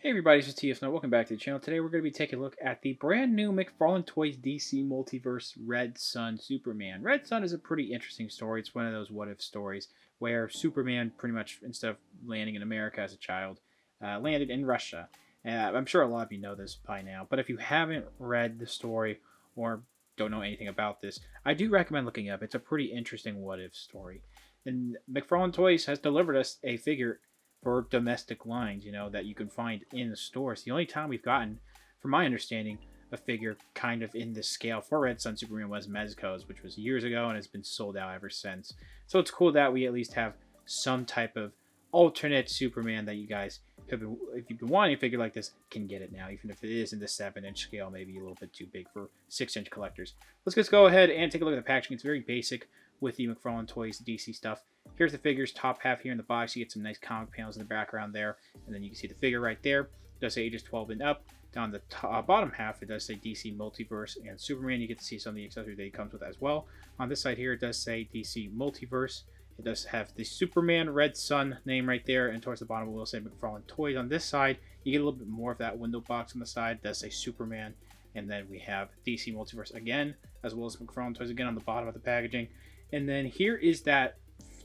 Hey everybody, it's TS Welcome back to the channel. Today we're going to be taking a look at the brand new McFarlane Toys DC Multiverse Red Sun Superman. Red Sun is a pretty interesting story. It's one of those what-if stories where Superman pretty much, instead of landing in America as a child, landed in Russia. I'm sure a lot of you know this by now, but if you haven't read the story or don't know anything about this, I do recommend looking it up. It's a pretty interesting what-if story. And McFarlane Toys has delivered us a figure for domestic lines, that you can find in the stores. The only time we've gotten, from my understanding, a figure kind of in this scale for Red Sun Superman was Mezco's, which was years ago and has been sold out ever since. So it's cool that we at least have some type of alternate Superman that you guys have been, if you've been wanting a figure like this, can get it now, even if it is in the 7-inch scale, maybe a little bit too big for 6-inch collectors. Let's just go ahead and take a look at the packaging. It's very basic with the McFarlane Toys DC stuff. Here's the figure's top half here in the box. You get some nice comic panels in the background there, and then you can see the figure right there. It does say ages 12 and up. Down the bottom half, it does say DC Multiverse and Superman. You get to see some of the accessories that it comes with as well. On this side here, it does say DC Multiverse. It does have the Superman Red Sun name right there, and towards the bottom it will say McFarlane Toys. On this side, you get a little bit more of that window box on the side. It does say Superman, and then we have DC Multiverse again, as well as McFarlane Toys again on the bottom of the packaging. And then here is that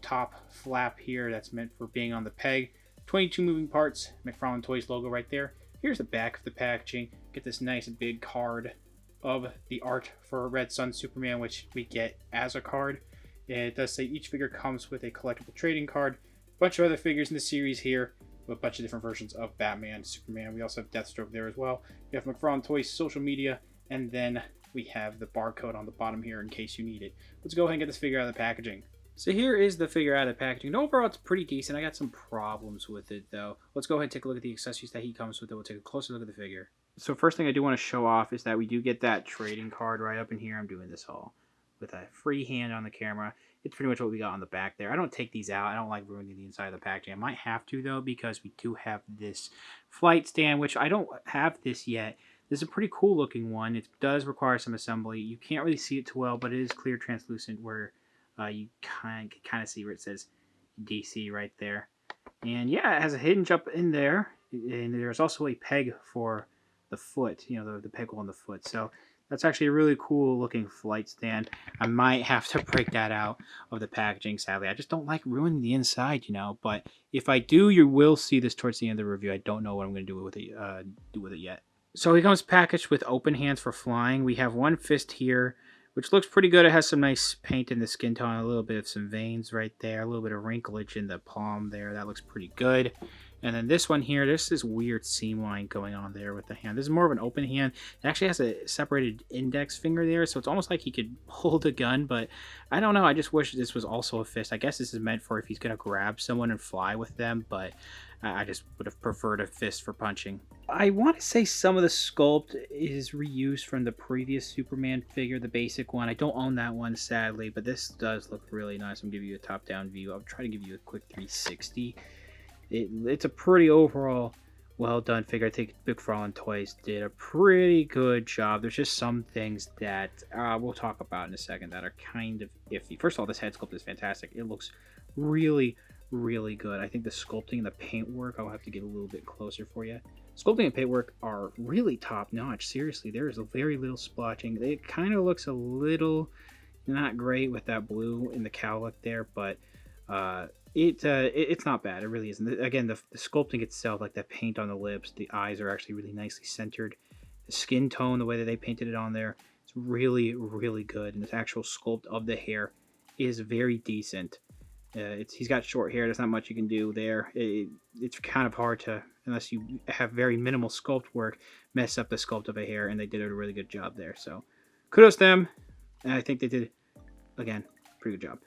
top flap here that's meant for being on the peg. 22 moving parts, McFarlane Toys logo right there. Here's the back of the packaging. Get this nice big card of the art for Red Sun Superman, which we get as a card. It does say each figure comes with a collectible trading card. A bunch of other figures in the series here, with a bunch of different versions of Batman, Superman. We also have Deathstroke there as well. We have McFarlane Toys social media, and then we have the barcode on the bottom here in case you need it. Let's go ahead and get this figure out of the packaging. So here is the figure out of the packaging. Overall, it's pretty decent. I got some problems with it, though. Let's go ahead and take a look at the accessories that he comes with. We'll take a closer look at the figure. So first thing I do want to show off is that we do get that trading card right up in here. I'm doing this all with a free hand on the camera. It's pretty much what we got on the back there. I don't take these out. I don't like ruining the inside of the packaging. I might have to, though, because we do have this flight stand, which I don't have this yet. This is a pretty cool looking one. It does require some assembly. You can't really see it too well, but it is clear translucent where you can kind of see where it says DC right there. And yeah, it has a hinge up in there. And there's also a peg for the foot, the peg hole on the foot. So that's actually a really cool looking flight stand. I might have to break that out of the packaging, sadly. I just don't like ruining the inside, But if I do, you will see this towards the end of the review. I don't know what I'm going to do with it yet. So he comes packaged with open hands for flying. We have one fist here, which looks pretty good. It has some nice paint in the skin tone, a little bit of some veins right there, a little bit of wrinklage in the palm there. That looks pretty good. And then this one here, there's this weird seam line going on there with the hand. This is more of an open hand. It actually has a separated index finger there, so it's almost like he could hold a gun, but I don't know. I just wish this was also a fist. I guess this is meant for if he's going to grab someone and fly with them, but I just would have preferred a fist for punching. I want to say some of the sculpt is reused from the previous Superman figure, the basic one. I don't own that one, sadly, but this does look really nice. I'm going to give you a top-down view. I'll try to give you a quick 360. It's a pretty overall well-done figure. I think McFarlane Toys did a pretty good job. There's just some things that we'll talk about in a second that are kind of iffy. First of all, this head sculpt is fantastic. It looks really, really good. I think the sculpting and the paintwork, I'll have to get a little bit closer for you. Sculpting and paintwork are really top-notch. Seriously, there is a very little splotching. It kind of looks a little not great with that blue in the cowlick there, but it's not bad. It really isn't. Again, the sculpting itself, like that paint on the lips, the eyes are actually really nicely centered. The skin tone, the way that they painted it on there, it's really, really good. And the actual sculpt of the hair is very decent. He's got short hair. There's not much you can do there. It's kind of hard to, unless you have very minimal sculpt work, mess up the sculpt of a hair, and they did a really good job there. So kudos to them. And I think they did, again, pretty good job.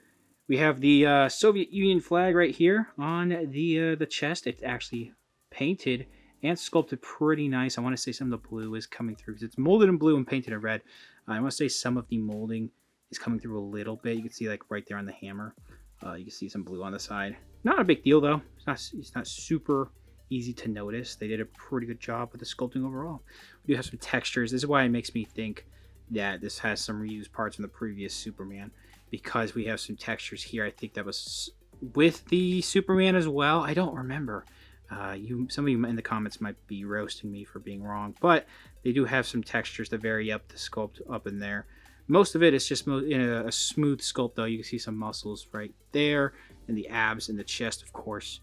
We have the Soviet Union flag right here on the chest. It's actually painted and sculpted pretty nice. I want to say some of the blue is coming through because it's molded in blue and painted in red. I want to say some of the molding is coming through a little bit. You can see like right there on the hammer. You can see some blue on the side. Not a big deal though. It's not super easy to notice. They did a pretty good job with the sculpting overall. We do have some textures. This is why it makes me think that this has some reused parts from the previous Superman, because we have some textures here. I think that was with the Superman as well. I don't remember. Some of you in the comments might be roasting me for being wrong, but they do have some textures to vary up the sculpt up in there. Most of it is just in a smooth sculpt, though. You can see some muscles right there, and the abs and the chest, of course.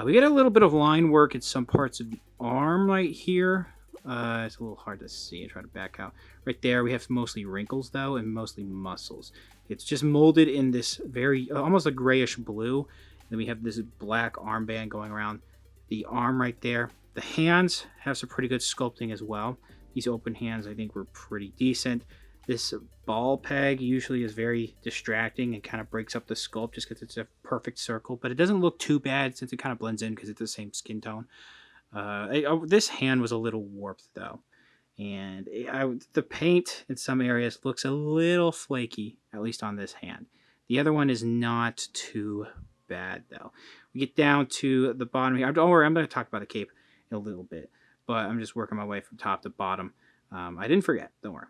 We get a little bit of line work in some parts of the arm right here. It's a little hard to see. I try to back out. Right there, we have mostly wrinkles, though, and mostly muscles. It's just molded in this very, almost a grayish blue. Then we have this black armband going around the arm right there. The hands have some pretty good sculpting as well. These open hands, I think, were pretty decent. This ball peg usually is very distracting and kind of breaks up the sculpt just because it's a perfect circle, but it doesn't look too bad since it kind of blends in because it's the same skin tone. This hand was a little warped, though, and the paint in some areas looks a little flaky, at least on this hand. The other one is not too bad, though. We get down to the bottom here. Don't worry, I'm going to talk about the cape in a little bit, but I'm just working my way from top to bottom. I didn't forget, don't worry.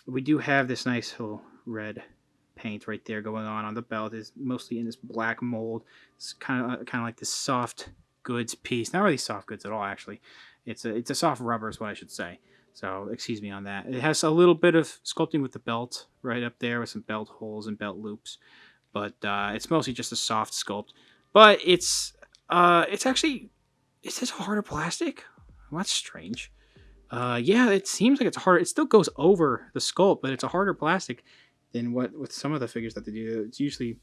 We do have this nice little red paint right there going on the belt. It's mostly in this black mold. It's kind of like this soft goods piece. Not really soft goods at all, actually. It's a soft rubber is what I should say. So excuse me on that. It has a little bit of sculpting with the belt right up there with some belt holes and belt loops, but it's mostly just a soft sculpt. But it's actually, is this harder plastic? Well, that's strange. Yeah, it seems like it's harder. It still goes over the sculpt, but it's a harder plastic than with some of the figures that they do. It's usually,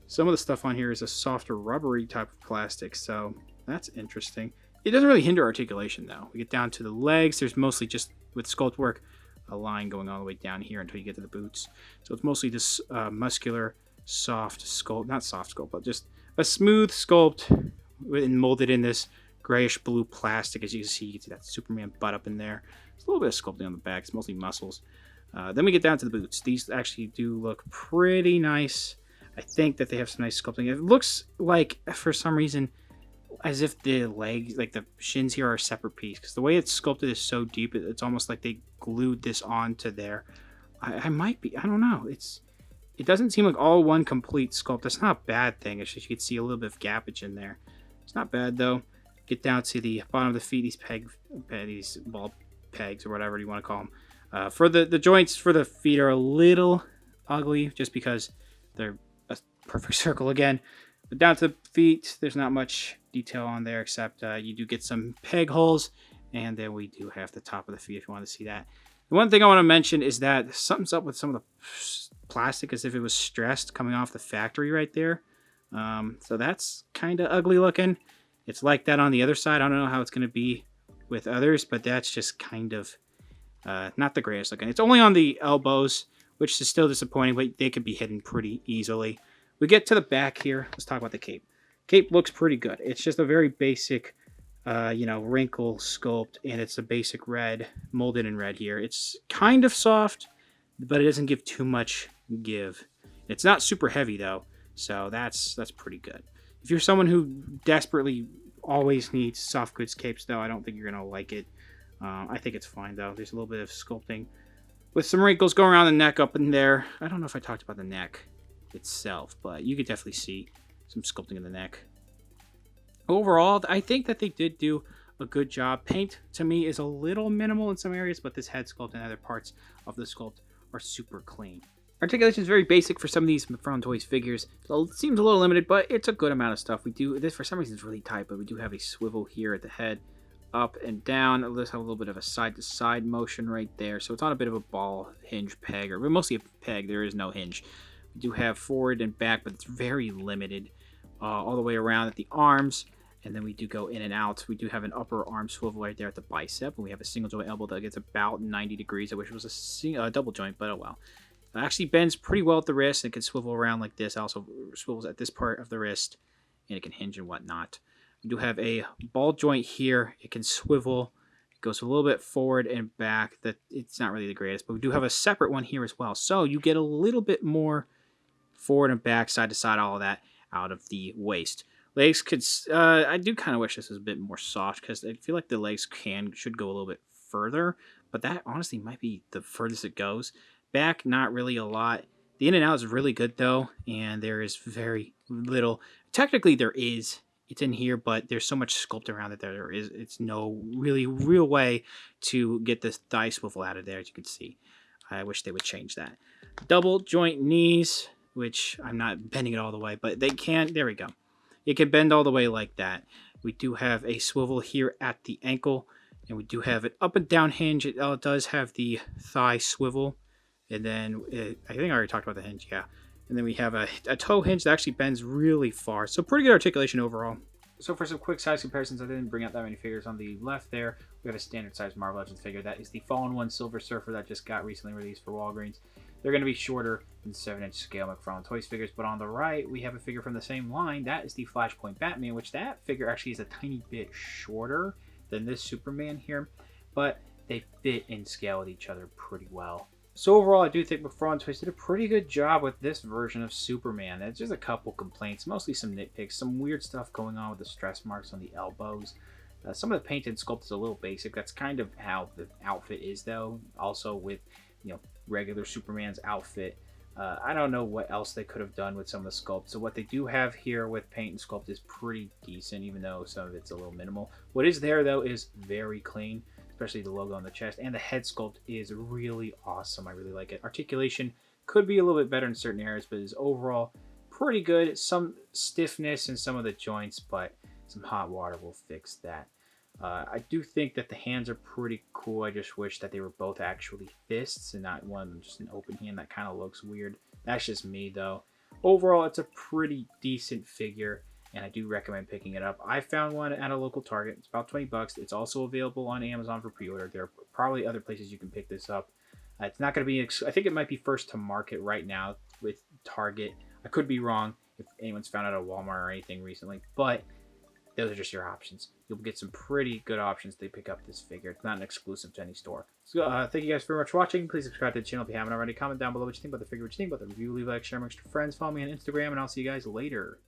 some of the stuff on here is a softer rubbery type of plastic, so that's interesting. It doesn't really hinder articulation, though. We get down to the legs. There's mostly just, with sculpt work, a line going all the way down here until you get to the boots. So it's mostly this muscular, soft sculpt. Not soft sculpt, but just a smooth sculpt and molded in this grayish blue plastic. As you can see that Superman butt up in there. There's a little bit of sculpting on the back. It's mostly muscles. Then we get down to the boots. These actually do look pretty nice. I think that they have some nice sculpting. It looks like, for some reason, as if the legs, like the shins here, are a separate piece. Because the way it's sculpted is so deep, it's almost like they glued this onto there. I might be, I don't know. It doesn't seem like all one complete sculpt. That's not a bad thing. It's just you can see a little bit of gappage in there. It's not bad, though. Get down to the bottom of the feet, these ball pegs or whatever you want to call them. For the joints for the feet are a little ugly just because they're a perfect circle again. But down to the feet, there's not much detail on there except you do get some peg holes, and then we do have the top of the feet if you want to see that. The one thing I want to mention is that something's up with some of the plastic as if it was stressed coming off the factory right there. So that's kind of ugly looking. It's like that on the other side. I don't know how it's going to be with others, but that's just kind of not the greatest looking. It's only on the elbows, which is still disappointing, but they could be hidden pretty easily. We get to the back here. Let's talk about the cape. Cape looks pretty good. It's just a very basic, wrinkle sculpt, and it's a basic red, molded in red here. It's kind of soft, but it doesn't give too much give. It's not super heavy, though, so that's pretty good. If you're someone who desperately always needs soft goods capes, though, I don't think you're going to like it. I think it's fine, though. There's a little bit of sculpting with some wrinkles going around the neck up in there. I don't know if I talked about the neck itself, but you could definitely see some sculpting in the neck. Overall, I think that they did do a good job. Paint, to me, is a little minimal in some areas, but this head sculpt and other parts of the sculpt are super clean. Articulation is very basic for some of these McFarlane Toys figures. So it seems a little limited, but it's a good amount of stuff. We do this for some reason it's really tight, but we do have a swivel here at the head, up and down. Let's have a little bit of a side-to-side motion right there. So it's on a bit of a ball hinge peg, or mostly a peg. There is no hinge. We do have forward and back, but it's very limited all the way around at the arms. And then we do go in and out. We do have an upper arm swivel right there at the bicep, and we have a single joint elbow that gets about 90 degrees. I wish it was a double joint, but oh well. It actually bends pretty well at the wrist, and it can swivel around like this. It also swivels at this part of the wrist, and it can hinge and whatnot. We do have a ball joint here. It can swivel. It goes a little bit forward and back. It's not really the greatest, but we do have a separate one here as well. So you get a little bit more forward and back, side to side, all of that out of the waist. Legs could, I do kind of wish this was a bit more soft because I feel like the legs should go a little bit further, but that honestly might be the furthest it goes. Back, not really a lot. The in and out is really good though, and there is very little. Technically, there is it's in here, but there's so much sculpt around it that it's no really real way to get this thigh swivel out of there, as you can see. I wish they would change that. Double joint knees, which I'm not bending it all the way, but they can. There we go. It can bend all the way like that. We do have a swivel here at the ankle, and we do have an up and down hinge. It does have the thigh swivel, and then I think I already talked about the hinge, yeah. And then we have a toe hinge that actually bends really far. So pretty good articulation overall. So for some quick size comparisons, I didn't bring out that many figures. On the left there, we have a standard size Marvel Legends figure. That is the Fallen One Silver Surfer that just got recently released for Walgreens. They're going to be shorter than 7-inch scale McFarlane Toys figures. But on the right, we have a figure from the same line. That is the Flashpoint Batman, which that figure actually is a tiny bit shorter than this Superman here. But they fit in scale with each other pretty well. So overall, I do think McFarlane Toys did a pretty good job with this version of Superman. There's just a couple complaints, mostly some nitpicks, some weird stuff going on with the stress marks on the elbows. Some of the paint and sculpt is a little basic. That's kind of how the outfit is, though. Also with, regular Superman's outfit. I don't know what else they could have done with some of the sculpt. So what they do have here with paint and sculpt is pretty decent, even though some of it's a little minimal. What is there, though, is very clean. Especially the logo on the chest, and the head sculpt is really awesome. I really like it. Articulation could be a little bit better in certain areas, but is overall pretty good. Some stiffness in some of the joints, but some hot water will fix that. I do think that the hands are pretty cool. I just wish that they were both actually fists and not one of them just an open hand. That kind of looks weird. That's just me, though. Overall, it's a pretty decent figure, and I do recommend picking it up. I found one at a local Target. It's about $20. It's also available on Amazon for pre-order. There are probably other places you can pick this up. It's not going to be, I think it might be first to market right now with Target. I could be wrong if anyone's found it at Walmart or anything recently, but those are just your options. You'll get some pretty good options to pick up this figure. It's not an exclusive to any store. So thank you guys very much for watching. Please subscribe to the channel if you haven't already. Comment down below what you think about the figure, what you think about the review. Leave a like, share amongst your friends. Follow me on Instagram, and I'll see you guys later.